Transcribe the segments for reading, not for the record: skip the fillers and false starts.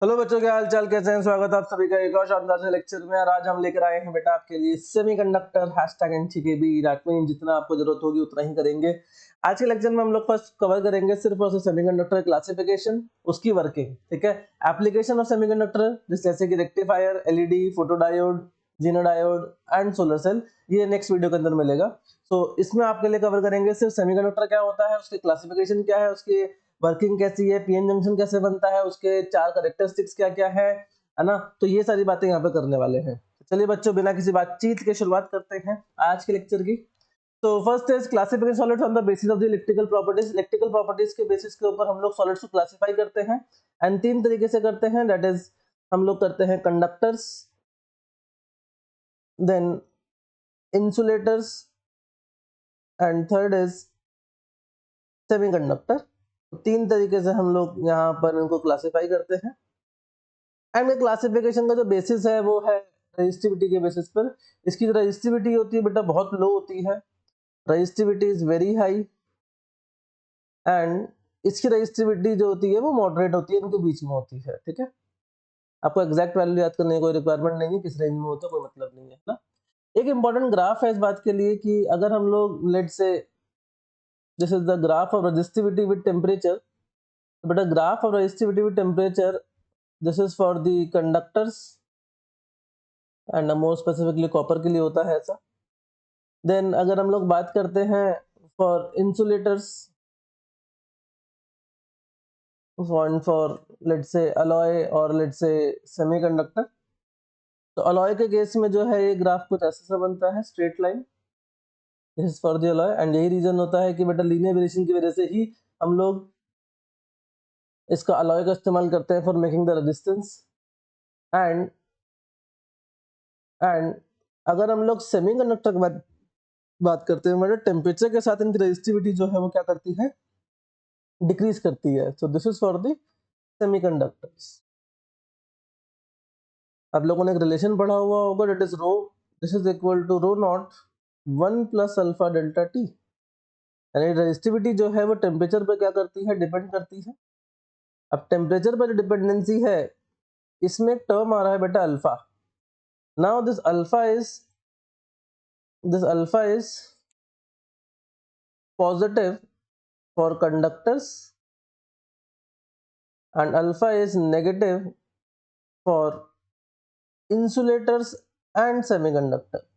Hello बच्चों, क्या हाल चाल, कैसे हैं? स्वागत है आप सभी का एक और शानदार से लेक्चर में। और आज हम लेकर आए हैं बेटा आपके लिए सेमीकंडक्टर #NCKB। दैट मीन जितना आपको जरूरत होगी उतना ही करेंगे। आज के लेक्चर में हम लोग फर्स्ट कवर करेंगे सिर्फ और सिर्फ सेमीकंडक्टर क्लासिफिकेशन, उसकी वर्किंग, ठीक है। एप्लीकेशन ऑफ सेमीकंडक्टर जैसे कि rectifier, LED, photodiode, zener diode and solar cell, ये नेक्स्ट वीडियो के अंदर मिलेगा। तो इसमें आपके लिए कवर करेंगे सिर्फ सेमीकंडक्टर क्या होता है, उसकी क्लासिफिकेशन क्या है, उसकी वर्किंग कैसी है, पीएन जंक्शन कैसे बनता है, उसके चार कैरेक्टरिस्टिक्स क्या क्या है ना। तो ये सारी बातें यहाँ पे करने वाले हैं। चलिए बच्चों, बिना किसी बातचीत के शुरुआत करते हैं आज के लेक्चर की। तो first is classification solids on the basis of the electrical properties. Electrical properties के बेसिस के ऊपर हम लोग सॉलिड्स को क्लासिफाई करते हैं एंड तीन तरीके से करते हैं। दैट इज हम लोग करते हैं conductors, then insulators and third is semiconductor. तीन तरीके से हम लोग यहाँ पर इनको क्लासिफाई करते हैं। एंड क्लासिफिकेशन का जो बेसिस है वो है रेजिस्टिविटी के बेसिस पर। इसकी जो रेजिस्टिविटी होती है बेटा बहुत लो होती है, resistivity is very high, and इसकी रेजिस्टिविटी जो होती है वो मॉडरेट होती है, इनके बीच में होती है, ठीक है। आपको एग्जैक्ट वैल्यू याद करने की कोई रिक्वायरमेंट नहीं है, किस रेंज में होता है कोई मतलब नहीं है ना। एक इंपॉर्टेंट ग्राफ है इस बात के लिए कि अगर हम लोग लेट से this is the graph of resistivity with temperature, बेटा graph of resistivity with temperature, this is for the conductors and more specifically copper के लिए होता है ऐसा। देन अगर हम लोग बात करते हैं for insulators, for let's say alloy और लेट्स से सेमीकंडक्टर, तो अलॉय के केस में जो है ये ग्राफ कुछ ऐसा सा बनता है, straight line, this is for the alloy. And यही रीजन होता है कि बेटा लीनियर वेरिएशन की वजह से ही हम लोग इसका अलॉय का इस्तेमाल करते हैं for making the resistance. And and अगर हम लोग सेमीकंडक्टर की बात करते हैं, मतलब टेम्परेचर के साथ इनकी रेजिस्टिविटी जो है वो क्या करती है, डिक्रीज करती है। So this is for the semiconductors. आप लोगों ने एक रिलेशन पढ़ा हुआ होगा, that is rho, this is equal to rho naught 1 plus alpha delta T. यानी रेजिस्टिविटी जो है वो टेम्परेचर पर क्या करती है, डिपेंड करती है। अब टेम्परेचर पर जो डिपेंडेंसी है, इसमें एक टर्म आ रहा है बेटा alpha. Now this alpha is positive for conductors and alpha is negative for insulators and semiconductor.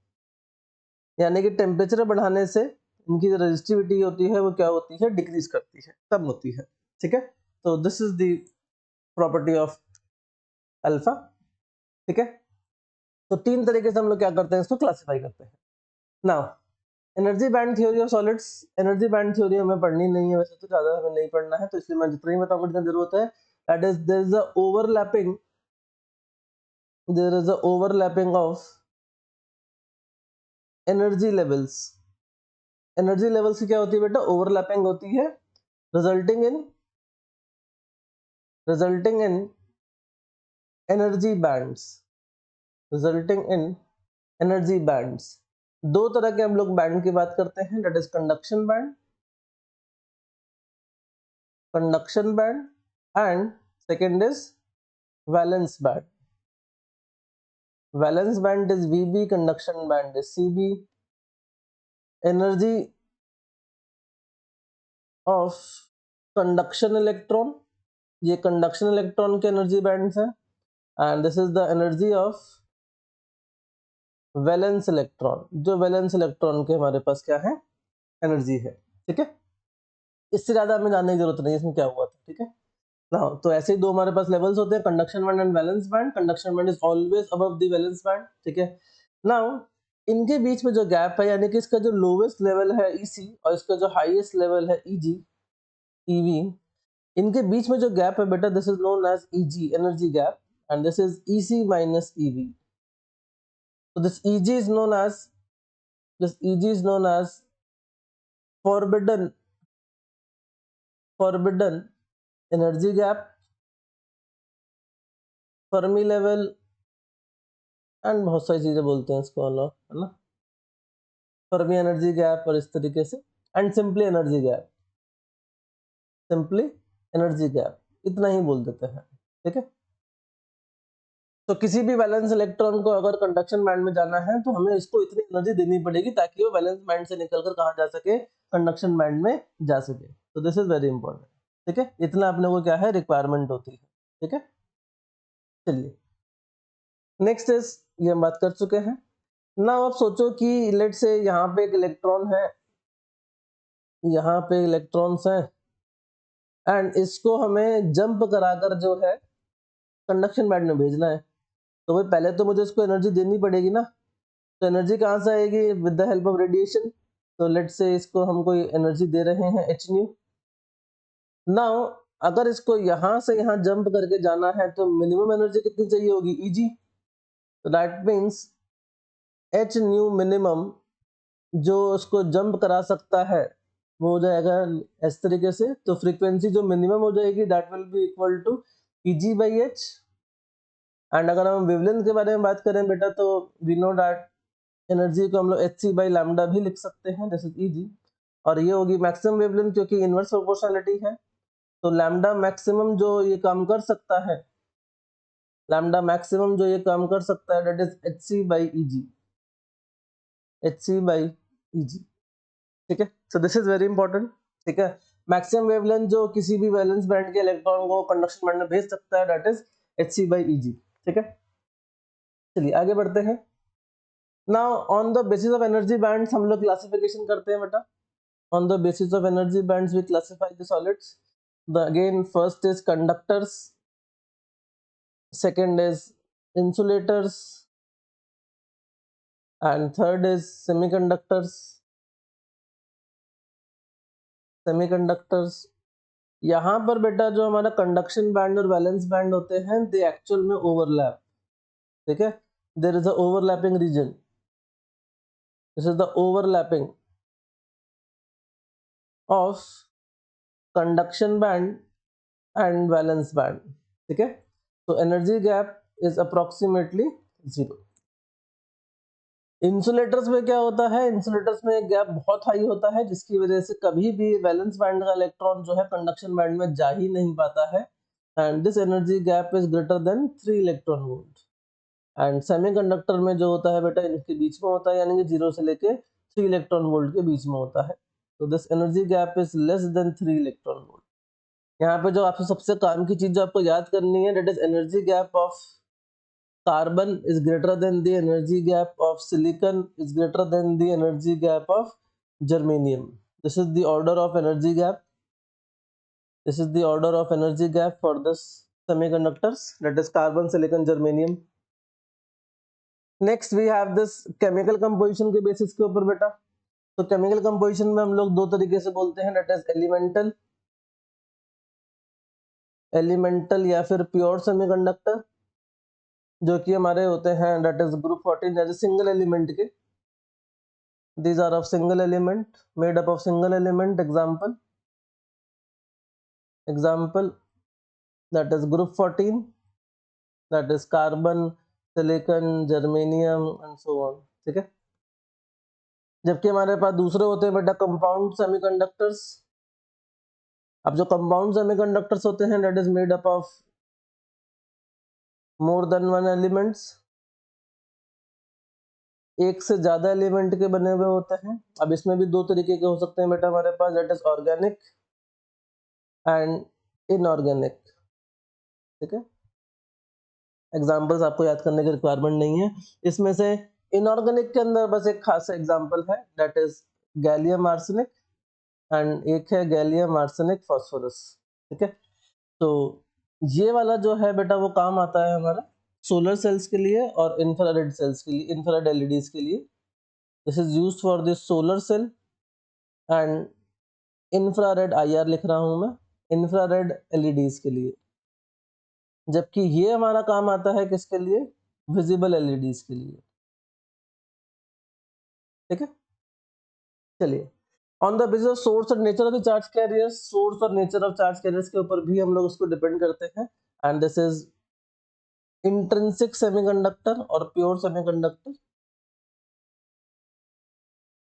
यानी कि टेम्परेचर बढ़ाने से इनकी जो रेजिस्टिविटी होती है वो क्या होती है, डिक्रीज करती है, तब होती है, ठीक है। तो this is the property of alpha, ठीक है। तो तीन तरीके से हम लोग क्या करते हैं, इसको क्लासिफाई करते हैं। Now energy band theory of solids. Energy band theory हमें पढ़नी नहीं है, वैसे तो ज्यादा हमें नहीं पढ़ना है, तो इसलिए मैं जितना ही बताऊंगा जितना जरूरत है। That is there is a overlapping of energy levels. Energy levels की क्या होती है बेटा, ओवरलैपिंग होती है, resulting in energy bands, resulting in energy bands. दो तरह के हम लोग बैंड की बात करते हैं, that is conduction band and second is valence band. Valence band is VB, conduction band is CB। Energy of conduction electron, ये कंडक्शन इलेक्ट्रॉन के एनर्जी बैंड्स हैं, and this is the energy of valence electron, जो valence electron के हमारे पास क्या है, energy है, ठीक है। इससे ज्यादा हमें जानने की जरूरत नहीं है इसमें क्या हुआ था, ठीक है ना। तो ऐसे ही दो हमारे पास लेवल्स होते हैं, conduction band and valence band. Conduction band is always above the valence band, ठीक है। नाउ इनके बीच में जो गैप है, यानी कि इसका जो लोवेस्ट लेवल है EC और इसका जो हाईएस्ट लेवल है EV, इनके बीच में जो गैप है बेटा, this is known as EG, energy gap, and this is EC minus EV। So this EG is known as forbidden energy gap, Fermi level and बहुत सारी चीजें बोलते हैं इसको, है ना, फर्मी एनर्जी गैप और इस तरीके से, एंड सिंपली एनर्जी गैप, इतना ही बोल देते हैं, ठीक है। तो किसी भी वैलेंस इलेक्ट्रॉन को अगर कंडक्शन बैंड में जाना है तो हमें इसको इतनी एनर्जी देनी पड़ेगी ताकि वो वैलेंस बैंड से निकलकर कहाँ जा सके, कंडक्शन बैंड में जा सके। तो दिस इज वेरी इंपॉर्टेंट, ठीक है, इतना अपने को क्या है रिक्वायरमेंट होती है, ठीक है। चलिए नेक्स्ट इज, ये हम बात कर चुके हैं ना। अब सोचो कि लेट से यहाँ पे एक इलेक्ट्रॉन है, यहाँ पे इलेक्ट्रॉन्स हैं एंड इसको हमें जंप कराकर जो है कंडक्शन बैंड में भेजना है। तो भाई पहले तो मुझे इसको एनर्जी देनी पड़ेगी ना, तो एनर्जी कहाँ से आएगी, with the help of radiation. तो लेट से इसको हम कोई एनर्जी दे रहे हैं एच न्यू। नाउ अगर इसको यहाँ से यहाँ जंप करके जाना है तो मिनिमम एनर्जी कितनी चाहिए होगी, Eg। तो that means H new minimum जो उसको जंप करा सकता है वो हो जाएगा इस तरीके से। तो फ्रीक्वेंसी जो मिनिमम हो जाएगी that will be equal to Eg by h. And अगर हम वेवलेंथ के बारे में बात करें बेटा तो वी नो दैट एनर्जी को हम लोग एच सी बाई लैम्डा भी लिख सकते हैं, जैसे Eg। और ये होगी मैक्सिमम वेवलेंथ क्योंकि इनवर्स प्रोपोर्शनलिटी है। तो लैम्डा मैक्सिमम जो ये काम कर सकता है, लैम्डा मैक्सिमम जो ये काम कर सकता है that is h c by Eg, h c by Eg, ठीक है। So this is very important, ठीक है। मैक्सिमम वेवलेंथ जो किसी भी वैलेंस बैंड के इलेक्ट्रॉन को कंडक्शन बैंड में भेज सकता है that is h c by Eg, ठीक है। चलिए आगे बढ़ते हैं। Now on the basis of energy bands हम लोग क्लासिफिकेशन करते हैं बेटा। On the basis of energy bands, we classify the solids. Again, first is conductors, second is insulators, and third is semiconductors. Semiconductors. यहाँ पर बेटा जो हमारा कंडक्शन बैंड और वैलेंस बैंड होते हैं दे एक्चुअल में ओवरलैप, ठीक है। There is a overlapping region, this is the overlapping of conduction band and valence band, ठीक है। तो energy gap is approximately 0। Insulators में क्या होता है, इंसुलेटर्स में गैप बहुत हाई होता है जिसकी वजह से कभी भी वैलेंस बैंड का इलेक्ट्रॉन जो है कंडक्शन बैंड में जा ही नहीं पाता है। And this energy gap is greater than 3 electron volt. And semiconductor में जो होता है बेटा इनके बीच में होता है, यानी कि 0 से लेके 3 इलेक्ट्रॉन वोल्ट के बीच में होता है। तो this energy gap is less than 3 electron volt. यहाँ पे जो आपसे सबसे काम की चीज जो आपको याद करनी है that is energy gap of carbon is greater than the energy gap of silicon is greater than the energy gap of germanium. This is the order of energy gap. This is the order of energy gap for this semiconductors, that is carbon, silicon, germanium. Next we have this chemical composition के basis के ऊपर बेटा। तो chemical composition में हम लोग दो तरीके से बोलते हैं, that is elemental या फिर pure semiconductor, जो कि हमारे होते हैं दैट इज ग्रुप 14 जैसे सिंगल एलिमेंट के। These are of single element, made up of single element. Example that is group 14, that is carbon, silicon, germanium and so on, ठीक है। जबकि हमारे पास दूसरे होते हैं बेटा कंपाउंड सेमीकंडक्टर्स। अब जो कंपाउंड सेमीकंडक्टर्स होते हैं that is made up of more than one elements, एक से ज्यादा एलिमेंट के बने हुए होते हैं। अब इसमें भी दो तरीके के हो सकते हैं बेटा हमारे पास, that is organic and inorganic, ठीक है। एग्जाम्पल्स आपको याद करने की रिक्वायरमेंट नहीं है। इसमें से इनऑर्गेनिक के अंदर बस एक खास एग्जाम्पल है that is gallium arsenic and एक है गैलियम आर्सेनिक फास्फोरस, ठीक है। तो ये वाला जो है बेटा वो काम आता है हमारा सोलर सेल्स के लिए और इंफ्रारेड सेल्स के लिए, इंफ्रारेड एलईडीज के लिए। This is used for this solar cell and infrared IR लिख रहा हूं मैं, इंफ्रारेड एलईडीज के लिए। जबकि ये हमारा काम आता है किसके लिए, विजिबल एलईडीज के लिए, ठीक है। चलिए on the basis of source और nature of the charge carriers, source और नेचर ऑफ चार्ज कैरियर्स के ऊपर भी हम लोग उसको डिपेंड करते हैं। And this is intrinsic semiconductor और pure semiconductor,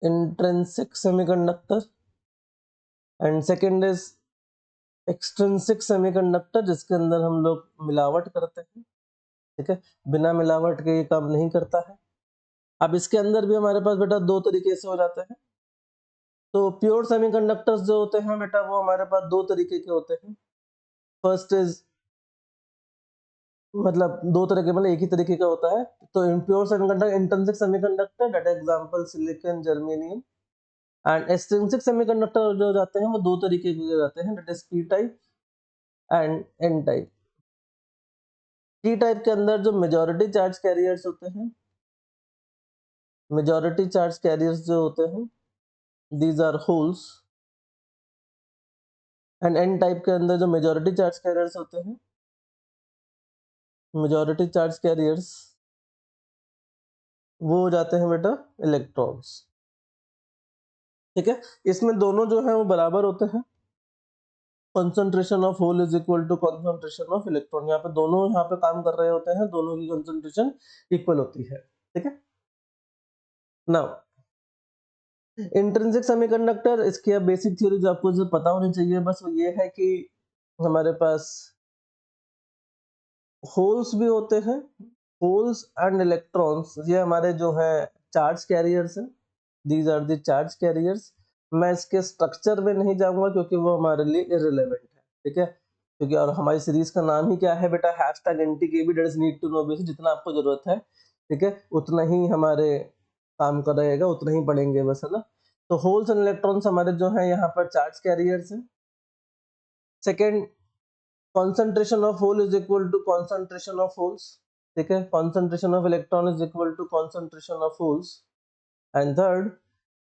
intrinsic semiconductor and second is extrinsic semiconductor जिसके अंदर हम लोग मिलावट करते हैं। ठीक है, बिना मिलावट के ये काम नहीं करता है। अब इसके अंदर भी हमारे पास बेटा दो तरीके से हो जाते हैं। तो प्योर सेमीकंडक्टर्स जो होते हैं बेटा वो हमारे पास दो तरीके के होते हैं। फर्स्ट इज मतलब दो तरह के मतलब एक ही तरीके का होता है। तो pure semiconductor, intrinsic semiconductor, that example silicon, germanium. And extrinsic semiconductor जो जाते हैं वो दो तरीके के जाते हैं, that is p type and n type. P type के अंदर जो मेजॉरिटी चार्ज कैरियर्स होते हैं, मेजॉरिटी चार्ज कैरियर्स जो होते हैं, these are holes. And n type के अंदर जो मेजॉरिटी चार्ज कैरियर्स होते हैं, मेजॉरिटी चार्ज कैरियर्स, वो हो जाते हैं बेटा इलेक्ट्रॉन्स। ठीक है, इसमें दोनों जो है वो बराबर होते हैं। Concentration of hole is equal to concentration of electron. यहाँ पे दोनों यहाँ पे काम कर रहे होते हैं, दोनों की कंसंट्रेशन इक्वल होती है। ठीक है, नाउ इंट्रिंसिक सेमीकंडक्टर, इसकी अब बेसिक थ्योरी जो आपको जो पता होनी चाहिए बस वो ये है कि हमारे पास होल्स भी होते हैं, होल्स एंड इलेक्ट्रॉन्स, ये हमारे जो है चार्ज कैरियर्स हैं। These are the charge carriers. मैं इसके स्ट्रक्चर में नहीं जाऊंगा क्योंकि वो हमारे लिए इररिलेवेंट है। ठीक है, क्योंकि और हमारी सीरीज का नाम ही क्या है बेटा, hashtag NTKB, that is need to know basic. जितना आपको जरूरत है ठीक है उतना ही हमारे काम का रहेगा, उतना ही पढ़ेंगे बस, है ना। तो होल्स एंड इलेक्ट्रॉन्स हमारे जो है यहाँ पर चार्ज कैरियर्स हैं। Second, concentration of hole is equal to concentration of holes। ठीक है, concentration of electron is equal to concentration of holes। and third,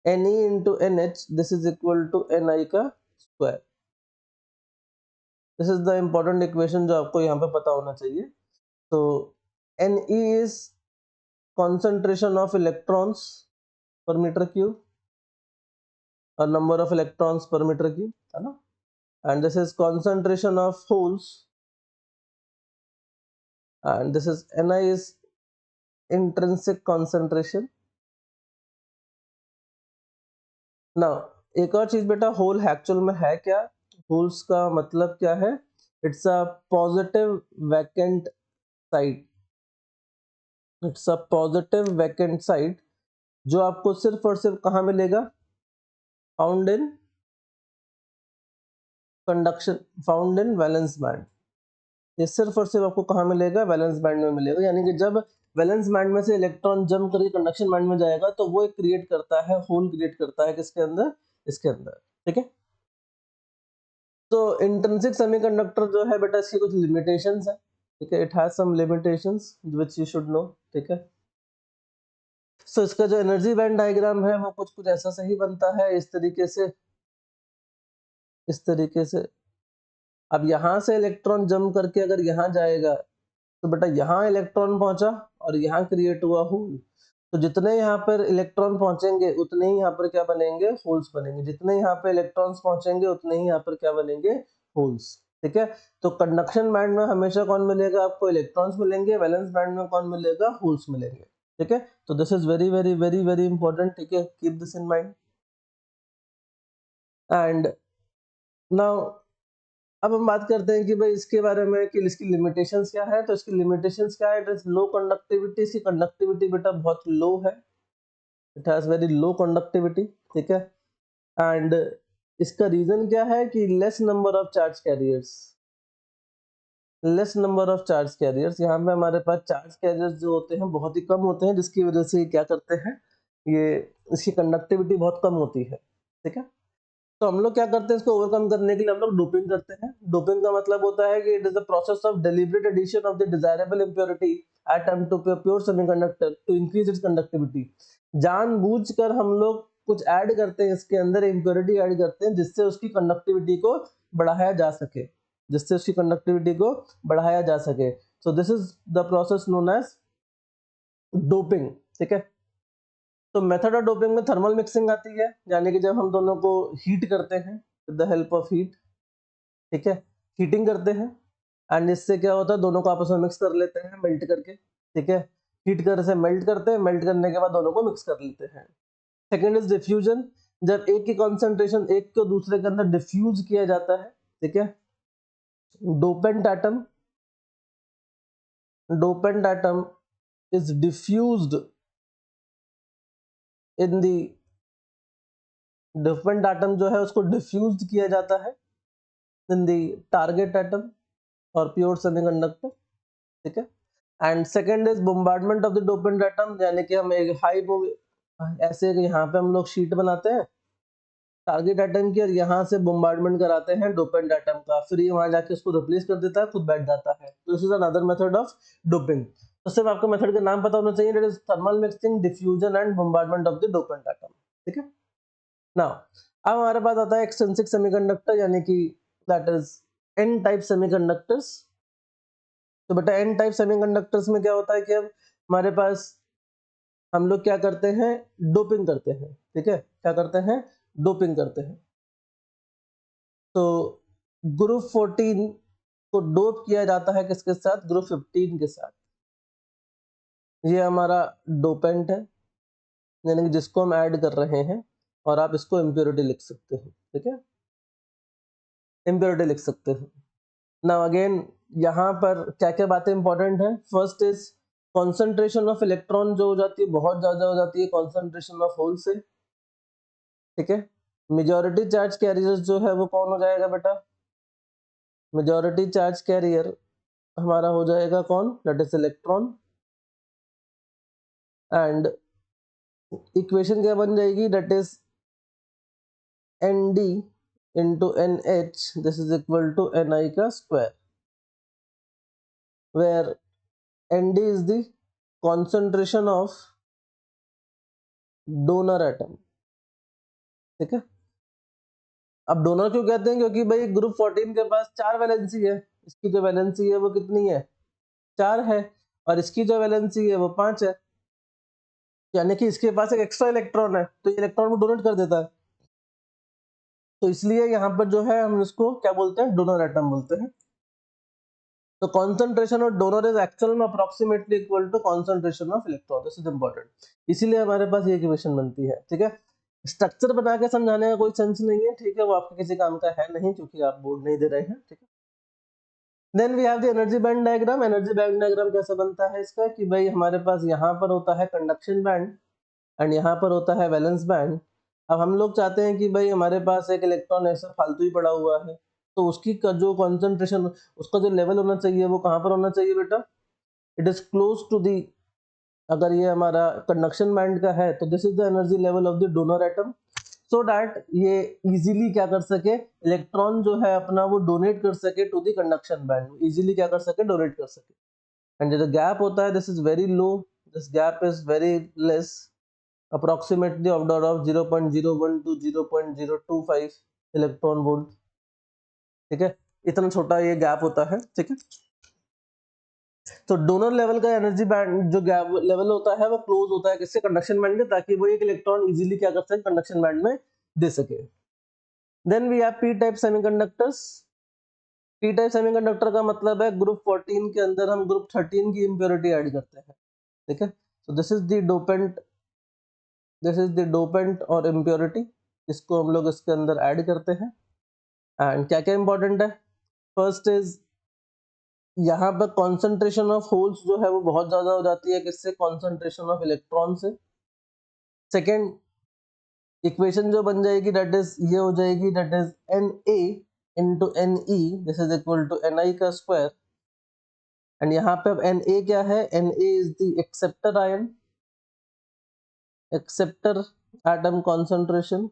Ne into NH, this is equal to Ni का square। this is the important equation जो आपको यहाँ पे पता होना चाहिए। तो Ne is concentration of electrons per meter cube और number of electrons per meter cube, है ना। and this is concentration of holes and this is Ni is intrinsic concentration। ना एक और चीज बेटा, होल एक्चुअल में है क्या, होल्स का मतलब क्या है, it's a positive vacant site. It's a positive vacant site जो आपको सिर्फ और सिर्फ कहाँ मिलेगा, found in conduction, found in valence band. ये सिर्फ और सिर्फ आपको कहाँ मिलेगा, वैलेंस बैंड में मिलेगा। यानी कि जब वैलेंस बैंड में से इलेक्ट्रॉन जंप करके कंडक्शन बैंड में जाएगा तो वो एक क्रिएट करता है, होल क्रिएट करता है किसके अंदर, इसके अंदर। ठीक है, तो इंट्रिंसिक सेमीकंडक्टर जो है बेटा इसकी कुछ लिमिटेशंस है। ठीक है, it has some limitations which you should know. ठीक है, सो इसका जो एनर्जी बैंड डायग्राम है वो कुछ कुछ ऐसा सही बनता है, इस तरीके से, इस तरीके से। अब यहाँ से इलेक्ट्रॉन जंप करके अगर यहाँ जाएगा तो बेटा यहाँ इलेक्ट्रॉन पहुंचा और यहाँ क्रिएट हुआ होल। तो जितने यहाँ पर इलेक्ट्रॉन पहुंचेंगे उतने ही यहाँ पर क्या बनेंगे, होल्स बनेंगे। जितने यहाँ पे इलेक्ट्रॉन्स पहुंचेंगे उतने ही यहाँ पर क्या बनेंगे, होल्स। ठीक है, तो कंडक्शन बैंड में हमेशा कौन मिलेगा आपको, इलेक्ट्रॉन्स मिलेंगे। वैलेंस बैंड में कौन मिलेगा, होल्स मिलेंगे। ठीक है, तो this is very very very very important. ठीक है, keep this in mind. And now अब हम बात करते हैं कि भाई इसके बारे में कि इसकी लिमिटेशंस क्या है। तो इसकी लिमिटेशंस क्या है, इट इज लो कंडक्टिविटी। इसकी कंडक्टिविटी बेटा बहुत लो है, it has very low conductivity. ठीक है, एंड इसका रीजन क्या है कि less number of charge carriers, less number of charge carriers. यहाँ पे हमारे पास चार्ज कैरियर्स जो होते हैं बहुत ही कम होते हैं, जिसकी वजह से क्या करते हैं, ये इसकी कंडक्टिविटी बहुत कम होती है। ठीक है, तो हम लोग क्या करते हैं, इसको ओवरकम करने के लिए हम लोग डोपिंग करते हैं। डोपिंग का मतलब होता है कि it is the process of deliberate addition of the desirable impurity atom to pure semiconductor to increase its conductivity. जानबूझकर हम लोग कुछ ऐड करते हैं, इसके अंदर इम्प्योरिटी ऐड करते हैं जिससे उसकी कंडक्टिविटी को बढ़ाया जा सके, जिससे उसकी कंडक्टिविटी को बढ़ाया जा सके। So this is the process known as doping. ठीक है, तो मेथड ऑफ डोपिंग में थर्मल मिक्सिंग आती है, यानी कि जब हम दोनों को हीट करते हैं with the help of heat. ठीक है, हीटिंग करते हैं एंड इससे क्या होता है, दोनों को आपस में मिक्स कर लेते हैं मेल्ट करके। ठीक है, हीट कर से मेल्ट करते हैं, मेल्ट करने के बाद दोनों को मिक्स कर लेते हैं। सेकेंड इज डिफ्यूजन, जब एक की कॉन्सेंट्रेशन एक को दूसरे के अंदर डिफ्यूज किया जाता है। ठीक है, dopant atom, dopant atom is diffused in the dopant atom जो है उसको diffused किया जाता है in the target atom और pure semiconductor, ठीक है। And second is bombardment of the dopant atom, यानी कि हम एक हाई ऐसे यहाँ पे हम लोग शीट बनाते हैं टारगेट एटम की और यहाँ से बोम्बार्डमेंट कराते हैं डोपेंट एटम का, फिर ये वहां जाके उसको रिप्लेस कर देता है, खुद बैठ जाता है। तो this is another method of doping. तो सिर्फ आपको मेथड का नाम पता होना चाहिए, that is thermal mixing, diffusion and bombardment of the dopant atom, ठीक है। नाउ अब हमारे पास आता है एक्सट्रिंसिक सेमीकंडक्टर, यानी कि that is an type semiconductors. तो बेटा एन टाइप सेमीकंडक्टर्स में क्या होता है कि अब हमारे पास हम लोग क्या करते हैं, डोपिंग करते हैं, ठीक है। क्या करते हैं, डोपिंग करते हैं। तो ग्रुप 14 को डोप किया जाता है किसके साथ, ग्रुप 15 के साथ। ये हमारा डोपेंट है, यानी कि जिसको हम ऐड कर रहे हैं, और आप इसको इम्प्योरिटी लिख सकते हो, ठीक है, इम्प्योरिटी लिख सकते हो। नाउ अगेन यहाँ पर क्या क्या बातें इंपॉर्टेंट है। First is concentration of electron जो हो जाती है बहुत ज्यादा हो जाती है कॉन्सेंट्रेशन ऑफ होल से, ठीक है। मेजॉरिटी चार्ज कैरियर्स जो है वो कौन हो जाएगा बेटा, मेजॉरिटी चार्ज कैरियर हमारा हो जाएगा कौन, that is electron. And equation क्या बन जाएगी, that is nd into nh, this is equal to ni का square, where nd is the concentration of donor atom, ठीक है। अब डोनर क्यों कहते हैं, क्योंकि भाई ग्रुप 14 के पास 4 वैलेंसी है, इसकी जो वैलेंसी है वो कितनी है, 4 है, और इसकी जो वैलेंसी है वो 5 है, यानी कि इसके पास एक एक्स्ट्रा इलेक्ट्रॉन है, तो इलेक्ट्रॉन को डोनेट कर देता है। तो इसलिए यहाँ पर जो है हम इसको क्या बोलते हैं, डोनर एटम बोलते हैं। तो concentration of donor is actual में approximately equal to concentration of electron, this is important, इसीलिए हमारे पास ये इक्वेशन बनती है, ठीक है। स्ट्रक्चर बना के समझाने का कोई सेंस नहीं है, ठीक है, वो आपके किसी काम का है नहीं, क्योंकि आप बोर्ड नहीं दे रहे हैं, ठीक है। Then we have the energy band diagram. Energy band diagram कैसे बनता है इसका, कि भाई हमारे पास यहाँ पर होता है कंडक्शन बैंड एंड यहाँ पर होता है वैलेंस बैंड। अब हम लोग चाहते हैं कि भाई हमारे पास एक इलेक्ट्रॉन ऐसा फालतू ही पड़ा हुआ है, तो उसकी का जो कॉन्सेंट्रेशन, उसका जो लेवल होना चाहिए वो कहाँ पर होना चाहिए बेटा, it is close to the, अगर ये हमारा कंडक्शन बैंड का है तो this is the energy level of the donor atom, so that ये इजीली क्या कर सके, इलेक्ट्रॉन जो है अपना वो डोनेट कर सके to the conduction band, easily क्या कर सके, डोनेट कर सके। एंड जो गैप होता है this is very low, this gap is very less, approximately of order of 0.01 to 0.025 electron volt, ठीक है, इतना छोटा ये गैप होता है, ठीक है। तो डोनर लेवल का एनर्जी बैंड जो गैप लेवल होता है वो क्लोज होता है किससे, कंडक्शन बैंड के, ताकि वो एक इलेक्ट्रॉन इजीली क्या कर सके, कंडक्शन बैंड में दे सके। Then we have p type semiconductors. P type semiconductor का मतलब है ग्रुप 14 के अंदर हम ग्रुप 13 की इंप्योरिटी ऐड करते हैं, ठीक है। So this is the dopant, this is the dopant और इम्प्योरिटी, इसको हम लोग इसके अंदर ऐड करते हैं। एंड क्या क्या इंपॉर्टेंट है, फर्स्ट इज यहाँ पर कॉन्सेंट्रेशन ऑफ होल्स जो है वो बहुत ज्यादा हो जाती है किससे, कॉन्सेंट्रेशन ऑफ इलेक्ट्रॉन से। सेकेंड इक्वेशन जो बन जाएगी दैट इज ये हो जाएगी, that is Na into Ne, this is equal to Ni का स्क्वायर। एंड यहाँ पे अब Na क्या है, Na is the acceptor ion, acceptor atom concentration.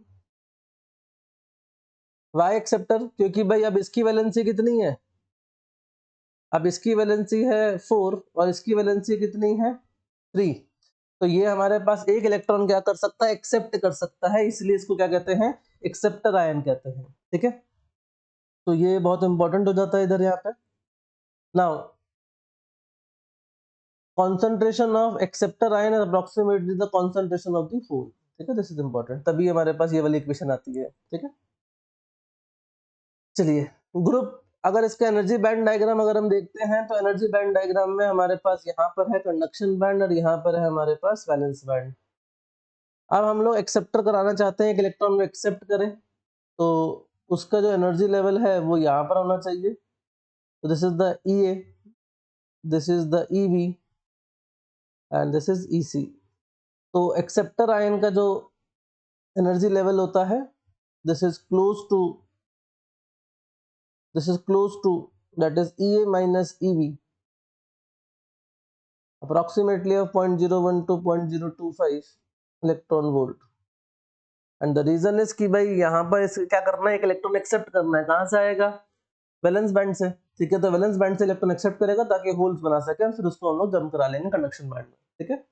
Why acceptor, क्योंकि भाई अब इसकी वैलेंसी कितनी है, अब इसकी वैलेंसी है 4 और इसकी वैलेंसी कितनी है 3, तो ये हमारे पास एक इलेक्ट्रॉन क्या कर सकता है, एक्सेप्ट कर सकता है, इसलिए इसको क्या कहते हैं, एक्सेप्टर आयन कहते हैं, ठीक है। तो ये बहुत इंपॉर्टेंट हो जाता है इधर यहाँ पे। Now concentration of acceptor ion is approximately the concentration of the hole, ठीक है, दिस इज इंपॉर्टेंट, तभी हमारे पास ये वाली इक्वेशन आती है, ठीक है। चलिए ग्रुप, अगर इसका एनर्जी बैंड डायग्राम अगर हम देखते हैं तो एनर्जी बैंड डायग्राम में हमारे पास यहाँ पर है कंडक्शन बैंड और यहाँ पर है हमारे पास वैलेंस बैंड। अब हम लोग एक्सेप्टर कराना चाहते हैं, एक इलेक्ट्रॉन को एक्सेप्ट करें, तो उसका जो एनर्जी लेवल है वो यहाँ पर होना चाहिए, तो this is the EA, this is the EV and this is EC. तो एक्सेप्टर आयन का जो एनर्जी लेवल होता है, this is close to that is EA minus EV approximately of 0.01 to 0.025 electron volt. And the reason is कि भाई यहाँ पर क्या करना है, एक इलेक्ट्रॉन एक्सेप्ट करना है। कहाँ से आएगा? वैलेंस बैंड से। ठीक है, तो वैलेंस बैंड से इलेक्ट्रॉन एक्सेप्ट करेगा ताकि होल्स बना सके, फिर उसको हम लोग जंप करा लेंगे कंडक्शन बैंड में। ठीक है,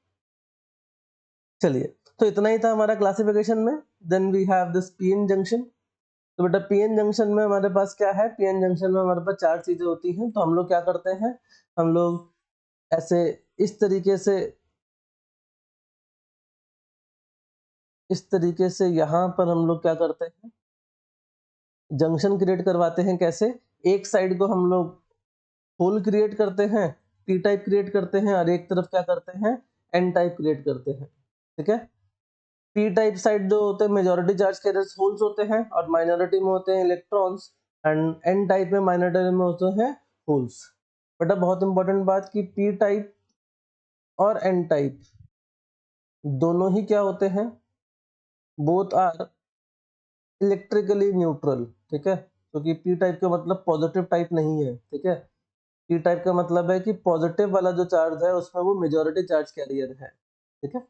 चलिए, तो इतना ही था हमारा क्लासिफिकेशन में। Then we have this PN junction. तो बेटा पीएन जंक्शन में हमारे पास क्या है? पीएन जंक्शन में हमारे पास चार चीजें होती हैं। तो हम लोग क्या करते हैं, हम लोग ऐसे इस तरीके से यहाँ पर हम लोग क्या करते हैं, जंक्शन क्रिएट करवाते हैं। कैसे? एक साइड को हम लोग होल क्रिएट करते हैं, पी टाइप क्रिएट करते हैं, और एक तरफ क्या करते हैं, एन टाइप क्रिएट करते हैं। ठीक है, पी टाइप साइड जो होते हैं मेजॉरिटी चार्ज कैरियर्स होल्स होते हैं, और माइनॉरिटी में होते हैं इलेक्ट्रॉन्स, एंड एन टाइप में माइनॉरिटी में होते हैं होल्स। बेटा बहुत इंपॉर्टेंट बात कि पी टाइप और एन टाइप दोनों ही क्या होते हैं, बोथ आर इलेक्ट्रिकली न्यूट्रल। ठीक है, क्योंकि पी टाइप का मतलब पॉजिटिव टाइप नहीं है। ठीक है, पी टाइप का मतलब है कि पॉजिटिव वाला जो चार्ज है उसमें वो मेजॉरिटी चार्ज कैरियर है। ठीक है,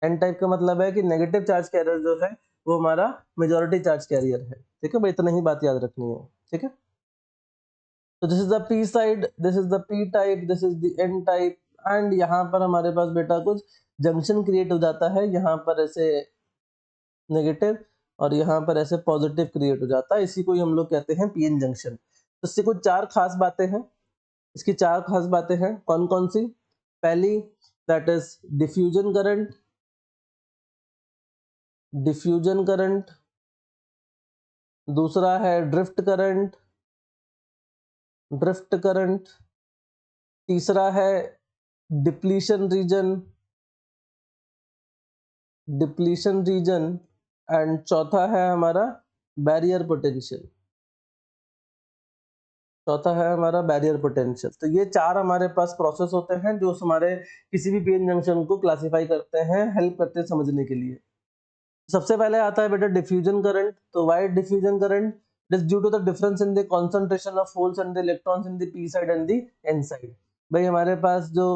एन टाइप का मतलब है कि नेगेटिव चार्ज कैरियर जो है वो हमारा मेजॉरिटी चार्ज कैरियर है। ठीक है भाई, इतना ही बात याद रखनी है। ठीक है, तो this is the P side, this is the P type, this is the N type. And यहाँ पर हमारे पास बेटा कुछ जंक्शन क्रिएट हो जाता है, यहाँ पर ऐसे नेगेटिव और यहाँ पर ऐसे पॉजिटिव क्रिएट हो जाता है। इसी को ही हम लोग कहते हैं पीएन जंक्शन। तो इससे कुछ चार खास बातें हैं, इसकी चार खास बातें हैं। कौन कौन सी? पहली, that is diffusion current. Diffusion current, दूसरा है ड्रिफ्ट करंट। ड्रिफ्ट करंट, तीसरा है depletion region. Depletion region, and चौथा है हमारा बैरियर पोटेंशियल। चौथा है हमारा बैरियर पोटेंशियल। तो ये चार हमारे पास प्रोसेस होते हैं जो हमारे किसी भी पीएन जंक्शन को क्लासिफाई करते हैं, हेल्प करते हैं समझने के लिए। सबसे पहले आता है बेटा डिफ्यूजन करंट। तो why diffusion current? It is due to the difference in the concentration of holes and the electrons in the P side and the N side. भाई हमारे पास जो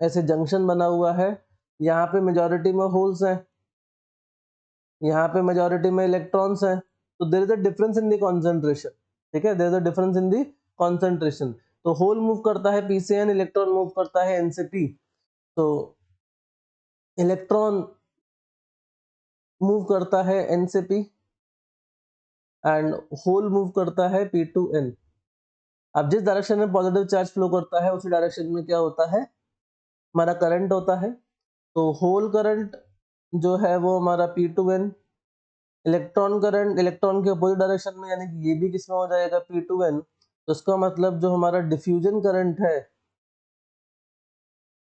ऐसे जंक्शन बना हुआ है, यहाँ पे मेजॉरिटी में होल्स हैं, यहाँ पे मेजॉरिटी में इलेक्ट्रॉन्स हैं, तो there is a difference in the concentration. ठीक है, there is a difference in the concentration. तो होल मूव करता है पी से एन, इलेक्ट्रॉन मूव करता है एन से पी। तो इलेक्ट्रॉन मूव करता है एन से पी एंड होल मूव करता है पी टू एन। अब जिस डायरेक्शन में पॉजिटिव चार्ज फ्लो करता है उसी डायरेक्शन में क्या होता है, हमारा करंट होता है। तो होल करंट जो है वो हमारा P to N. Electron current electron के अपोजिट डायरेक्शन में, यानी कि ये भी किसमें हो जाएगा, पी टू एन। तो इसका मतलब जो हमारा डिफ्यूजन करंट है,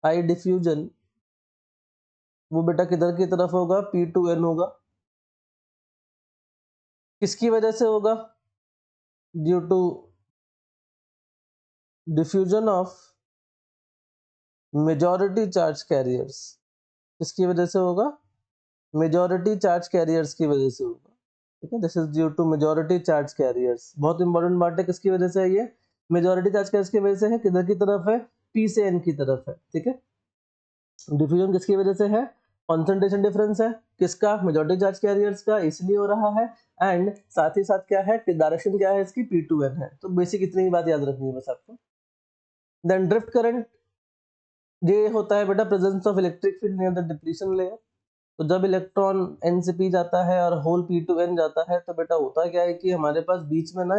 आई डिफ्यूजन, वो बेटा किधर की तरफ होगा, पी टू एन होगा। किसकी वजह से होगा? Due to diffusion of majority charge carriers. किसकी वजह से होगा? मेजॉरिटी चार्ज कैरियर्स की वजह से होगा। ठीक है, this is due to majority charge carriers. बहुत इंपॉर्टेंट बात है, किसकी वजह से है ये? मेजॉरिटी चार्ज कैरियर्स की वजह से है। किधर की तरफ है? पी से एन की तरफ है। ठीक है, डिफ्यूजन किसकी वजह से है? कॉन्सेंट्रेशन डिफरेंस है किसका? मेजॉरिटी चार्ज कैरियर्स का, इसलिए हो रहा है। एंड साथ ही साथ क्या है कि डायरेक्शन क्या है इसकी, पी टू एन है। तो बेसिक इतनी ही बात याद रखनी है बस आपको। देन ड्रिफ्ट करंट, ये होता है बेटा presence of electric field near the depletion layer. तो जब इलेक्ट्रॉन एन से पी जाता है और होल पी टू एन जाता है, तो बेटा होता क्या है कि हमारे पास बीच में ना,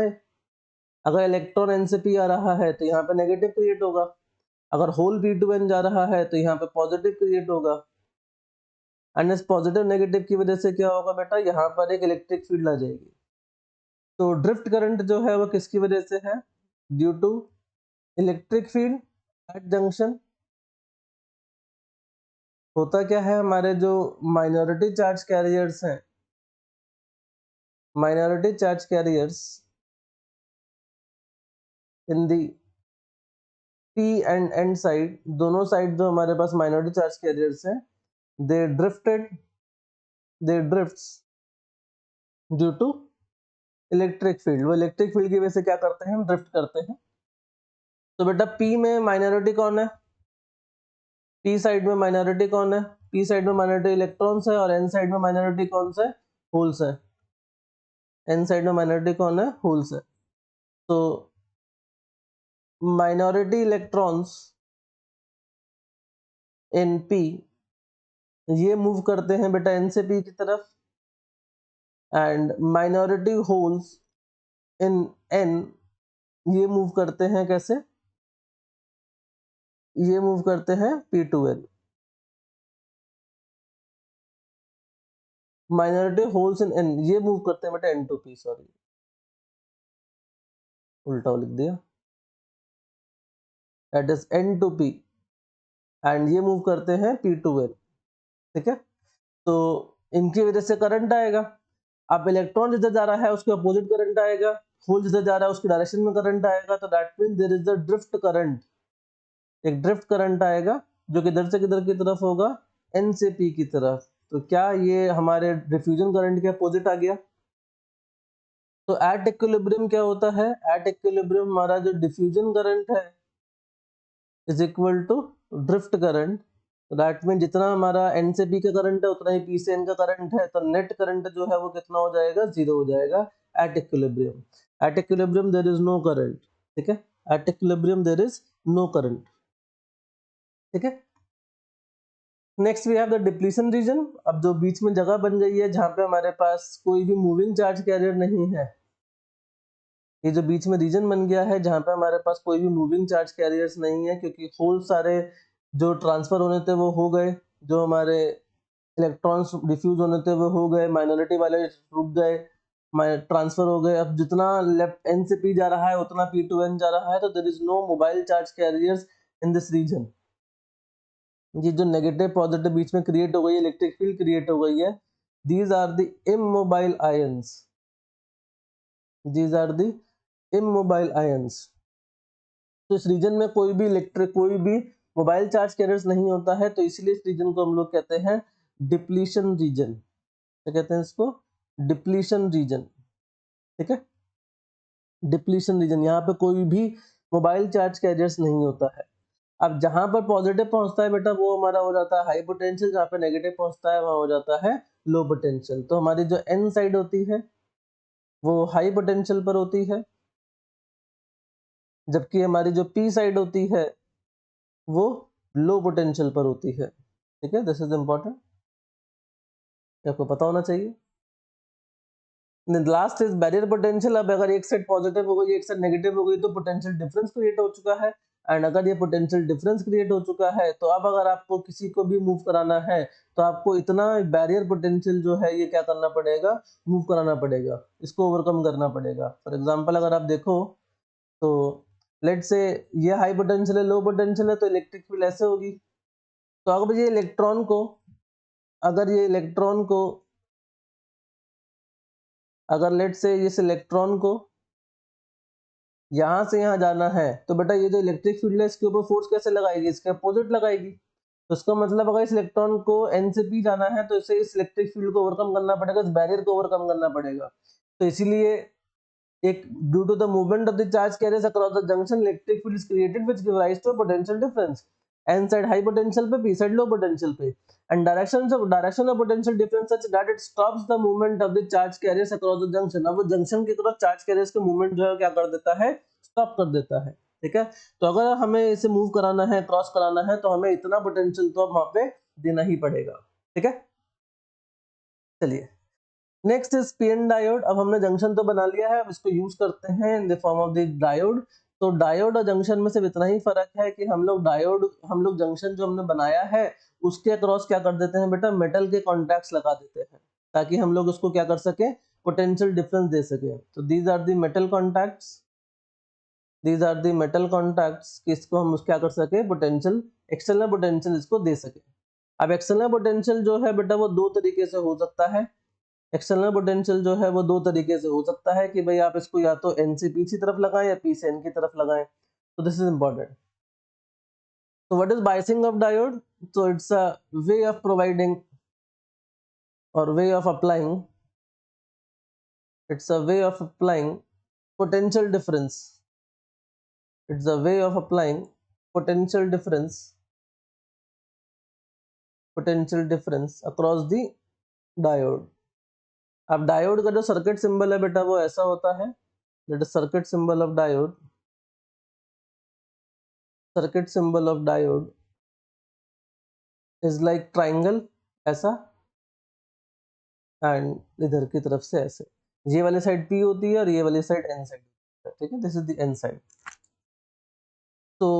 अगर इलेक्ट्रॉन एन से पी आ रहा है तो यहाँ पे नेगेटिव क्रिएट होगा, अगर होल पी टू एन जा रहा है तो यहाँ पे पॉजिटिव क्रिएट होगा। एंड इस पॉजिटिव नेगेटिव की वजह से क्या होगा बेटा, यहाँ पर एक इलेक्ट्रिक फील्ड आ जाएगी। तो ड्रिफ्ट करंट जो है वो किसकी वजह से है? Due to electric field at junction. होता क्या है, हमारे जो माइनॉरिटी चार्ज कैरियर्स हैं, minority charge carriers in the P and N side, दोनों साइड जो हमारे पास माइनॉरिटी चार्ज कैरियर्स हैं, they drifts due to electric field. वो इलेक्ट्रिक फील्ड की वजह से क्या करते हैं, हम ड्रिफ्ट करते हैं। तो बेटा P में माइनॉरिटी कौन है, P साइड में माइनॉरिटी कौन है, P साइड में माइनॉरिटी इलेक्ट्रॉन्स है, और N साइड में माइनॉरिटी कौन सा है, होल्स है। N साइड में माइनॉरिटी कौन है, होल्स है। तो माइनॉरिटी इलेक्ट्रॉन्स इन P ये मूव करते हैं बेटा N से P की तरफ, and minority holes in N ये मूव करते हैं कैसे, ये मूव करते हैं P to N। Minority holes in N ये मूव करते हैं बेटा N to P, सॉरी उल्टा लिख दिया, that is N to P, and ये मूव करते हैं P to N। ठीक है, तो इनकी वजह से करंट आएगा। अब इलेक्ट्रॉन जिधर जा रहा है उसके अपोजिट करंट आएगा, होल जिधर जा रहा है उसकी डायरेक्शन में करंट आएगा, तो that means there is a drift current, एक ड्रिफ्ट करंट आएगा जो कि इधर से किधर की तरफ होगा, N से P की तरफ। तो क्या ये हमारे डिफ्यूजन करंट के अपोजिट आ गया। तो एट इक्विलिब्रियम क्या होता है, एट इक्विलिब्रियम हमारा जो डिफ्यूजन करंट है is equal to drift current. That mean जितना हमारा N से P का करंट है उतना ही P से N का करंट है, तो नेट करंट जो है वो कितना हो जाएगा, जीरो हो जाएगा at equilibrium. At equilibrium there is no current. ठीक है, at equilibrium there is no current. ठीक है, next we have the depletion region. अब जो बीच में जगह बन गई है जहां पे हमारे पास कोई भी मूविंग चार्ज कैरियर नहीं है, ये जो बीच में रीजन बन गया है जहां पे हमारे पास कोई भी मूविंग चार्ज कैरियर्स नहीं है, क्योंकि होल सारे जो ट्रांसफर होने थे वो हो गए, जो हमारे इलेक्ट्रॉन्स डिफ्यूज होने थे वो हो गए, माइनॉरिटी वाले रुक गए, ट्रांसफर हो गए। अब जितना लेफ्ट N से P जा रहा है उतना P to N जा रहा है, तो there is no mobile charge carriers in this region. ये जो नेगेटिव पॉजिटिव बीच में क्रिएट हो गई है, इलेक्ट्रिक फील्ड क्रिएट हो गई है, these are the immobile ions, these are the immobile ions. तो इस रीजन में कोई भी मोबाइल चार्ज कैरियर्स नहीं होता है, तो इसलिए इस रीजन को हम लोग कहते हैं डिप्लीशन रीजन। क्या कहते हैं इसको, डिप्लीशन रीजन। ठीक है, डिप्लीशन रीजन, यहाँ पे कोई भी मोबाइल चार्ज कैरियर्स नहीं होता है। अब जहां पर पॉजिटिव पहुंचता है बेटा वो हमारा हो जाता है हाई पोटेंशियल, जहां पे नेगेटिव पहुंचता है वहां हो जाता है लो पोटेंशियल। तो हमारी जो N साइड होती है वो हाई पोटेंशियल पर होती है, जबकि हमारी जो P साइड होती है वो लो पोटेंशियल पर होती है। ठीक है, दिस इज इंपॉर्टेंट, आपको पता होना चाहिए। Last is barrier potential. अब अगर एक साइड पॉजिटिव हो गई एक साइड नेगेटिव हो गई तो पोटेंशियल डिफरेंस क्रिएट हो चुका है, एंड अगर ये पोटेंशियल डिफरेंस क्रिएट हो चुका है तो अब अगर आपको किसी को भी मूव कराना है तो आपको इतना बैरियर पोटेंशियल जो है ये क्या करना पड़ेगा, मूव कराना पड़ेगा, इसको ओवरकम करना पड़ेगा। फॉर एग्जाम्पल अगर आप देखो तो लेट से ये हाई पोटेंशियल है, लो पोटेंशियल है, तो इलेक्ट्रिक फील्ड ऐसे होगी। तो अगर ये इलेक्ट्रॉन को अगर लेट से इस इलेक्ट्रॉन को यहां से यहां जाना है, तो बेटा ये जो इलेक्ट्रिक फील्ड है इसके ऊपर फोर्स कैसे लगाएगी, इसके अपोजिट लगाएगी। तो इसका मतलब अगर इस इलेक्ट्रॉन को N से P जाना है तो इसे इस इलेक्ट्रिक फील्ड को ओवरकम करना पड़ेगा, इस बैरियर को ओवरकम करना पड़ेगा। तो इसीलिए एक due to the movement of the charge carriers across the junction electric field is created which give rise to a potential difference. N side high potential पे, P साइड लो पोटेंशियल पे, and direction of potential difference such that it stops the movement of the charge carriers across the junction। अब वो junction की तरफ charge carriers के movement जो है क्या कर देता है, स्टॉप कर देता है। ठीक है, तो अगर हमें इसे मूव कराना है, क्रॉस कराना है, तो हमें इतना पोटेंशियल तो अब वहां पे देना ही पड़ेगा। ठीक है, चलिए नेक्स्ट इज पीएन डायोड। अब हमने जंक्शन तो बना लिया है, अब इसको यूज करते हैं in the form of the diode. तो डायोड और जंक्शन में सिर्फ इतना ही फर्क है कि हम लोग जंक्शन जो हमने बनाया है उसके अक्रॉस क्या कर देते हैं बेटा, मेटल के कॉन्टैक्ट्स लगा देते हैं ताकि हम लोग उसको क्या कर सके, पोटेंशियल डिफरेंस दे सके। तो these are the metal contacts, these are the metal contacts, किसको हम क्या कर सके, पोटेंशियल, एक्सटर्नल पोटेंशियल इसको दे सके। अब एक्सटर्नल पोटेंशियल जो है बेटा वो दो तरीके से हो सकता है। एक्सटर्नल पोटेंशियल जो है वो दो तरीके से हो सकता है कि भाई आप इसको या तो N से P की तरफ लगाएं या P से N की तरफ लगाएं। तो this is important. So what is biasing of diode? So it's a way of providing or way of applying, it's a way of applying potential difference. It's a way of applying potential difference, potential difference across the diode. अब diode का जो circuit symbol है बेटा वो ऐसा होता है, that is circuit symbol of diode, circuit symbol of diode is like triangle ऐसा, एंड इधर की तरफ से ऐसे, ये वाली साइड पी होती है और ये वाली साइड एन साइड, ठीक है, this is the N side. तो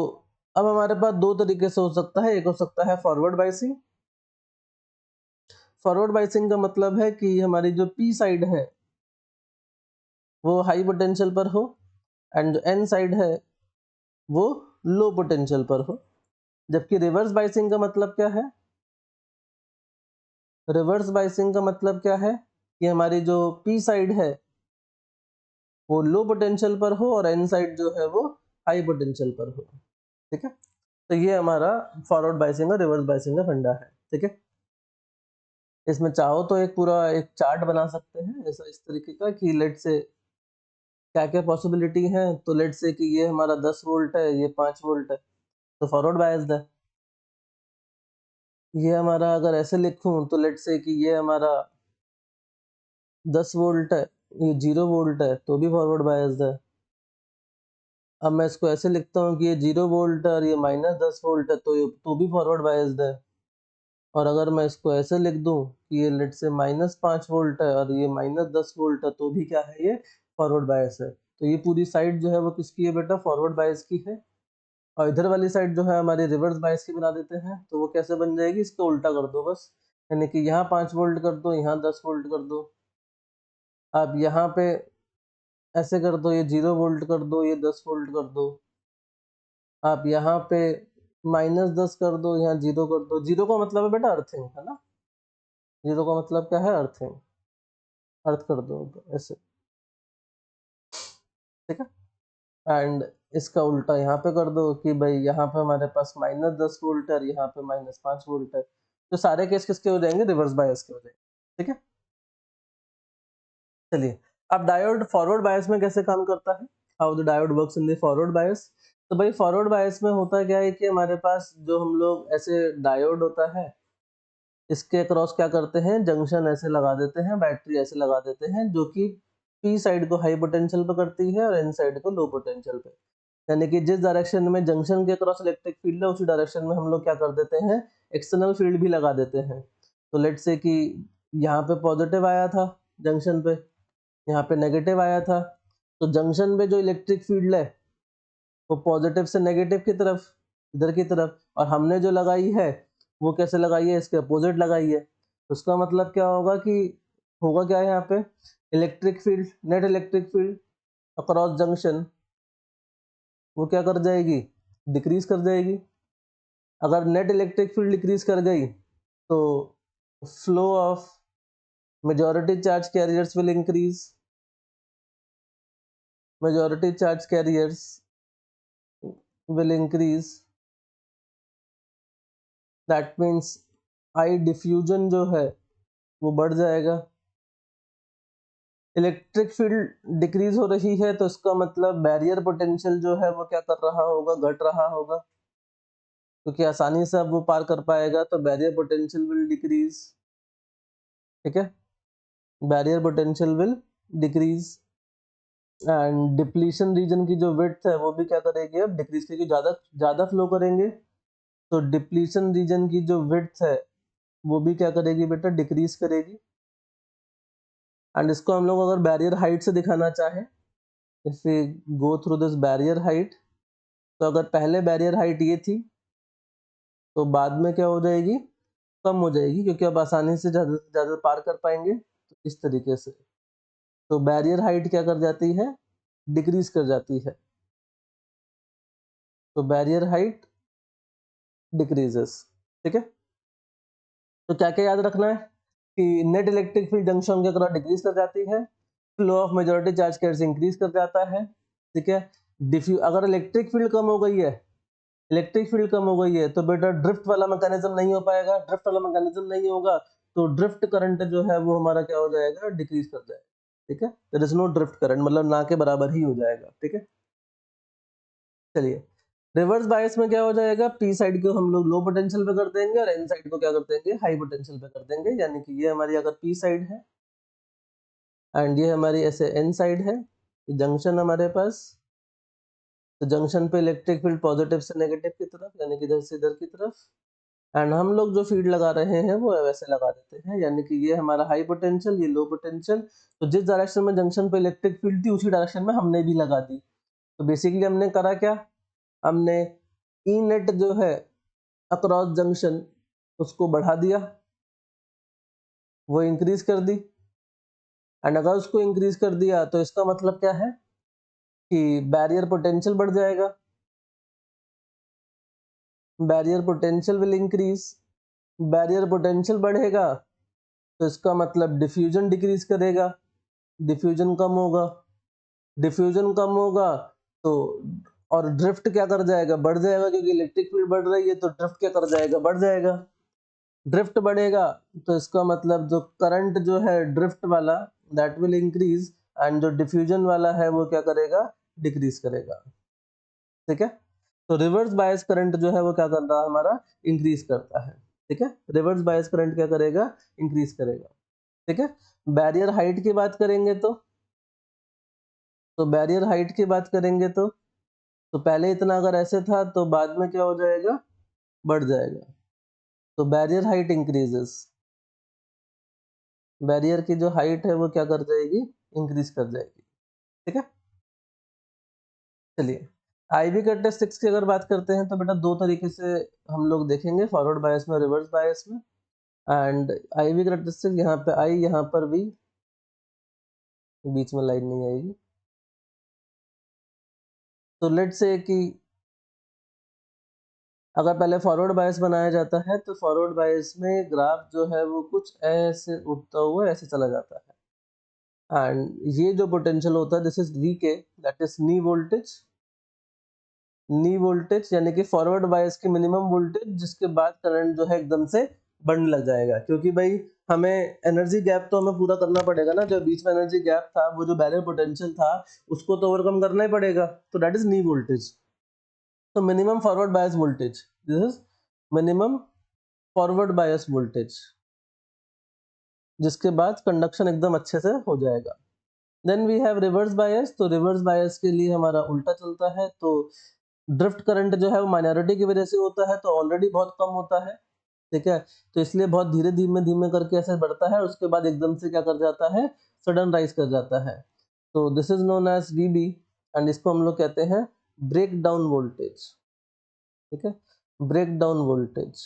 अब हमारे पास दो तरीके से हो सकता है, एक हो सकता है फॉरवर्ड बाइसिंग। फॉरवर्ड बाइसिंग का मतलब है कि हमारी जो पी साइड है वो हाई पोटेंशियल पर हो एंड जो एन साइड है वो लो पोटेंशियल पर हो। जबकि रिवर्स बाइसिंग का मतलब क्या है? रिवर्स बाइसिंग का मतलब क्या है कि हमारी जो पी साइड है वो लो पोटेंशियल पर हो और एन साइड जो है वो हाई पोटेंशियल पर हो, ठीक है। तो ये हमारा फॉरवर्ड बाइसिंग और रिवर्स बाइसिंग का फंडा है, ठीक है। इसमें चाहो तो एक पूरा एक चार्ट बना सकते हैं ऐसा, इस तरीके का कि लेट से क्या क्या पॉसिबिलिटी है। तो लेट से कि ये हमारा 10 वोल्ट है, ये 5 वोल्ट है, तो फॉरवर्ड बायस्ड है। ये हमारा अगर ऐसे लिखूं तो लेट से कि ये हमारा 10 वोल्ट है, ये 0 वोल्ट है, तो भी फॉरवर्ड बायस्ड है। अब मैं इसको ऐसे लिखता हूँ कि ये 0 वोल्ट है और ये -10 वोल्ट है, तो भी फॉरवर्ड बायस्ड है। और अगर मैं इसको ऐसे लिख दूं कि ये लेट से -5 वोल्ट है और ये -10 वोल्ट है, तो भी क्या है, ये फॉरवर्ड बायस है। तो ये पूरी साइड जो है वो किसकी है बेटा? फॉरवर्ड बायस की है। और इधर वाली साइड जो है हमारी रिवर्स बायस की बना देते हैं। तो वो कैसे बन जाएगी? इसको उल्टा कर दो बस, यानी कि यहाँ 5 वोल्ट कर दो, यहाँ 10 वोल्ट कर दो। अब यहाँ पे ऐसे कर दो, ये 0 वोल्ट कर दो, ये 10 वोल्ट कर दो। आप यहाँ पे -10 कर दो, यहाँ 0 कर दो। 0 का मतलब है बेटा अर्थिंग, है ना। 0 का मतलब क्या है? अर्थिंग, अर्थ कर दो ऐसे, ठीक है। एंड इसका उल्टा यहाँ पे कर दो कि भाई यहाँ पे हमारे पास -10 वोल्ट है और यहाँ पे -5 वोल्ट है। तो सारे केस किसके हो जाएंगे? रिवर्स बायस के हो जाएंगे, ठीक है। चलिए, अब डायोड फॉरवर्ड बायस में कैसे काम करता है? How the diode works in the forward bias. तो भाई फॉरवर्ड बायस में होता क्या है कि हमारे पास जो हम लोग ऐसे डायोड होता है, इसके अक्रॉस क्या करते हैं? जंक्शन ऐसे लगा देते हैं, बैटरी ऐसे लगा देते हैं, जो कि पी साइड को हाई पोटेंशियल पे करती है और एन साइड को लो पोटेंशियल पे। यानी कि जिस डायरेक्शन में जंक्शन के अक्रॉस इलेक्ट्रिक फील्ड है, उसी डायरेक्शन में हम लोग क्या कर देते हैं? एक्सटर्नल फील्ड भी लगा देते हैं। तो लेट से कि यहाँ पे पॉजिटिव आया था जंक्शन पे, यहाँ पे नेगेटिव आया था, तो जंक्शन पे जो इलेक्ट्रिक फील्ड है वो पॉजिटिव से नेगेटिव की तरफ, इधर की तरफ, और हमने जो लगाई है वो कैसे लगाई है? इसके अपोजिट लगाई है। तो उसका मतलब क्या होगा कि होगा क्या है यहाँ पे? Electric field, net electric field across junction वो क्या कर जाएगी? डिक्रीज कर जाएगी। अगर नेट इलेक्ट्रिक फील्ड डिक्रीज कर गई तो flow of majority charge carriers will increase, majority charge carriers will increase, that means I diffusion जो है वो बढ़ जाएगा। इलेक्ट्रिक फील्ड डिक्रीज हो रही है तो इसका मतलब बैरियर पोटेंशियल जो है वो क्या कर रहा होगा? घट रहा होगा, क्योंकि आसानी से अब वो पार कर पाएगा, तो बैरियर पोटेंशियल विल डिक्रीज, ठीक है। Barrier potential will decrease and depletion region की जो विड्थ है वो भी क्या करेगी? अब डिक्रीज, क्योंकि ज्यादा ज्यादा फ्लो करेंगे तो डिप्लीशन रीजन की जो विड्थ है वो भी क्या करेगी बेटा? डिक्रीज करेगी। एंड इसको हम लोग अगर बैरियर हाइट से दिखाना चाहें, if we go through this barrier height, तो अगर पहले बैरियर हाइट ये थी तो बाद में क्या हो जाएगी? कम हो जाएगी, क्योंकि अब आसानी से ज्यादा से ज्यादा पार कर पाएंगे, तो इस तरीके से। तो बैरियर हाइट क्या कर जाती है? डिक्रीज कर जाती है। तो बैरियर हाइट डिक्रीजेस, ठीक है। तो क्या क्या याद रखना है कि नेट इलेक्ट्रिक फील्ड जंक्शन के अक्रॉस डिक्रीज कर जाती है, flow of majority charge carriers increase कर जाता है, ठीक है। डिफ्यू अगर इलेक्ट्रिक फील्ड कम हो गई है इलेक्ट्रिक फील्ड कम हो गई है तो बेटा ड्रिफ्ट वाला मैकेनिज्म नहीं हो पाएगा, ड्रिफ्ट वाला मैकेनिज्म नहीं होगा तो ड्रिफ्ट करंट जो है वो हमारा क्या हो जाएगा, डिक्रीज कर जाएगा। ठीक है, there is no drift current, मतलब ना के बराबर ही हो जाएगा। ठीक है, चलिए रिवर्स बायस में क्या हो जाएगा, पी साइड को हम लोग लो पोटेंशियल पे कर देंगे और एन साइड को क्या कर देंगे, हाई पोटेंशियल पे कर देंगे। यानी कि ये हमारी अगर पी साइड है एंड ये हमारी ऐसे एन साइड है, जंक्शन हमारे पास, तो जंक्शन पे इलेक्ट्रिक फील्ड पॉजिटिव से नेगेटिव की तरफ, यानी कि इधर से इधर की तरफ, एंड हम लोग जो फील्ड लगा रहे हैं वो वैसे लगा देते हैं। यानी कि ये हमारा हाई पोटेंशियल, ये लो पोटेंशियल, तो जिस डायरेक्शन में जंक्शन पे इलेक्ट्रिक फील्ड थी उसी डायरेक्शन में हमने भी लगा दी। तो बेसिकली हमने करा क्या, हमने ई नेट जो है अक्रॉस जंक्शन उसको बढ़ा दिया, वो इंक्रीज कर दी। एंड अगर उसको इंक्रीज कर दिया तो इसका मतलब क्या है कि बैरियर पोटेंशियल बढ़ जाएगा, barrier potential will increase, barrier potential बढ़ेगा तो इसका मतलब डिफ्यूजन डिक्रीज करेगा, डिफ्यूजन कम होगा, डिफ्यूजन कम होगा तो और ड्रिफ्ट क्या कर जाएगा, बढ़ जाएगा, क्योंकि इलेक्ट्रिक फील्ड बढ़ रही है तो ड्रिफ्ट क्या कर जाएगा, बढ़ जाएगा। ड्रिफ्ट बढ़ेगा तो इसका मतलब जो करंट जो है ड्रिफ्ट वाला दैट विल इंक्रीज, एंड जो डिफ्यूजन वाला है वो क्या करेगा, डिक्रीज करेगा। ठीक है, तो रिवर्स बायस करंट जो है वो क्या कर रहा है हमारा, इंक्रीज करता है। ठीक है, रिवर्स बायस करंट क्या करेगा, इंक्रीज करेगा। ठीक है, बैरियर हाइट की बात करेंगे तो बैरियर हाइट की बात करेंगे तो पहले इतना अगर ऐसे था तो बाद में क्या हो जाएगा, बढ़ जाएगा। तो बैरियर हाइट इंक्रीजेस, बैरियर की जो हाइट है वो क्या कर जाएगी, इंक्रीज कर जाएगी। ठीक है, चलिए आईवी कैरेक्टरिस्टिक्स की अगर बात करते हैं तो बेटा दो तरीके से हम लोग देखेंगे, फॉरवर्ड बायस में, रिवर्स बायस में। एंड आईवी कैरेक्टरिस्टिक्स यहाँ पे आई, यहाँ पर भी बीच में लाइन नहीं आएगी। तो लेट से कि अगर पहले फॉरवर्ड बायस बनाया जाता है तो फॉरवर्ड बायस में ग्राफ जो है वो कुछ ऐसे उठता हुआ ऐसे चला जाता है, एंड ये जो पोटेंशियल होता है दिस इज वी के, that is knee voltage, knee voltage यानी कि फॉरवर्ड बायस की मिनिमम वोल्टेज, जिसके बाद करंट जो है एकदम से बढ़ने लग जाएगा। क्योंकि भाई हमें एनर्जी गैप तो हमें पूरा करना पड़ेगा ना, जो बीच में एनर्जी गैप था वो जो बैरियर पोटेंशियल था उसको तो ओवरकम करना ही पड़ेगा, तो दैट इज नी वोल्टेज। तो minimum forward bias voltage, this is minimum forward bias voltage, जिसके बाद कंडक्शन एकदम अच्छे से हो जाएगा। Then we have reverse bias, तो रिवर्स बायस के लिए हमारा उल्टा चलता है। तो ड्रिफ्ट करंट जो है वो माइनॉरिटी की वजह से होता है, तो ऑलरेडी बहुत कम होता है। ठीक है, तो इसलिए बहुत धीरे धीमे धीमे करके ऐसे बढ़ता है, उसके बाद एकदम से क्या कर जाता है, सडन राइज कर जाता है। तो this is known as VB, and इसको हम लोग कहते हैं ब्रेक डाउन वोल्टेज। ठीक है, ब्रेक डाउन वोल्टेज,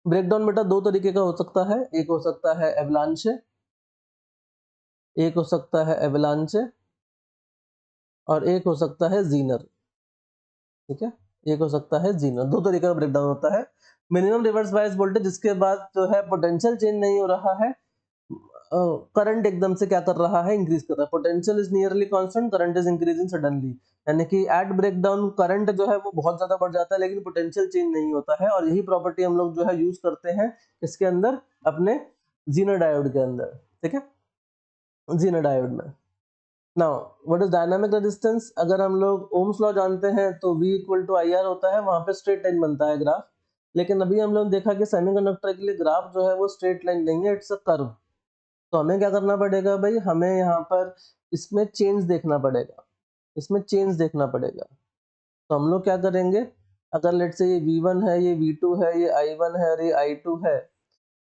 ब्रेकडाउन बेटा दो तरीके का हो सकता है, एक हो सकता है एवलांचे, एक हो सकता है एवलांचे और एक हो सकता है जीनर। ठीक है, एक हो सकता है जीनर, दो तरीके का ब्रेकडाउन होता है। मिनिमम रिवर्स बायस वोल्टेज, जिसके बाद जो है पोटेंशियल चेंज नहीं हो रहा है, करंट एकदम से क्या कर रहा है, इंक्रीज कर रहा है, potential is nearly constant, current is increasing suddenly. यानी कि एट ब्रेकडाउन करंट जो है वो बहुत ज्यादा बढ़ जाता है लेकिन पोटेंशियल चेंज नहीं होता है, और यही प्रॉपर्टी हम लोग जो है यूज करते हैं इसके अंदर, अपने जीनर डायोड के अंदर। ठीक है, जीनर डायोड में। Now what is dynamic resistance, अगर हम लोग ओम्स लॉ जानते हैं तो V equal to I R होता है, वहां पे स्ट्रेट लाइन बनता है ग्राफ। लेकिन अभी हम लोग देखा कि सेमीकंडक्टर के लिए ग्राफ जो है वो स्ट्रेट लाइन नहीं है, इट्स अ कर्व। तो हमें क्या करना पड़ेगा भाई, हमें यहाँ पर इसमें चेंज देखना पड़ेगा, इसमें चेंज देखना पड़ेगा। तो हम लोग क्या करेंगे, अगर लेट से ये V1 है, ये V2 है, ये I1 है और ये I2 है,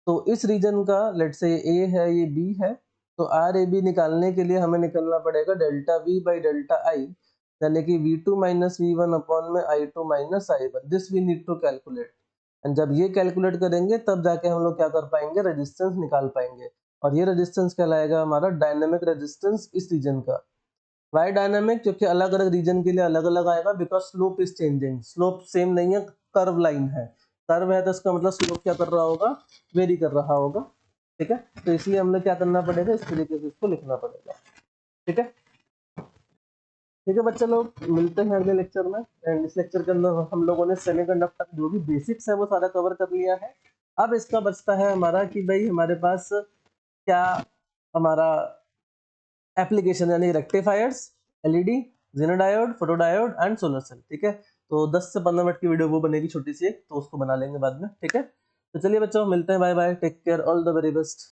तो इस रीजन का लेट से ये A है, ये B है, तो आर ए बी निकालने के लिए हमें निकलना पड़ेगा delta V by delta I, यानी कि V2 माइनस V1 अपॉन में I2 minus I1, this we need to calculate. And जब ये कैलकुलेट करेंगे तब जाके हम लोग क्या कर पाएंगे, रेजिस्टेंस निकाल पाएंगे। और ये रेजिस्टेंस कहलाएगा हमारा डायनेमिक रेजिस्टेंस इस रीजन का। वाई डायनेमिक, क्योंकि अलग अलग रीजन के लिए अलग अलग आएगा, because slope is changing, slope same नहीं है, कर्व लाइन है, कर्व है तो इसका मतलब स्लोप क्या कर रहा होगा, वेरी कर रहा होगा। ठीक है, तो इसलिए हम लोग क्या करना पड़ेगा, इस तरीके से इसको लिखना पड़ेगा। ठीक है, ठीक है बच्चे लोग, मिलते हैं अगले लेक्चर में। एंड इस लेक्चर के अंदर हम लोगों ने सेमीकंडक्टर जो भी बेसिक्स है वो सारा कवर कर लिया है। अब इसका बचता है हमारा कि भाई हमारे पास क्या हमारा एप्लीकेशन, यानी rectifiers, LED, zener diode, photodiode and solar cell. ठीक है, तो 10 से 15 मिनट की वीडियो वो बनेगी छोटी सी एक, तो उसको बना लेंगे बाद में। ठीक है, तो चलिए बच्चों, मिलते हैं, bye bye, take care, all the very best.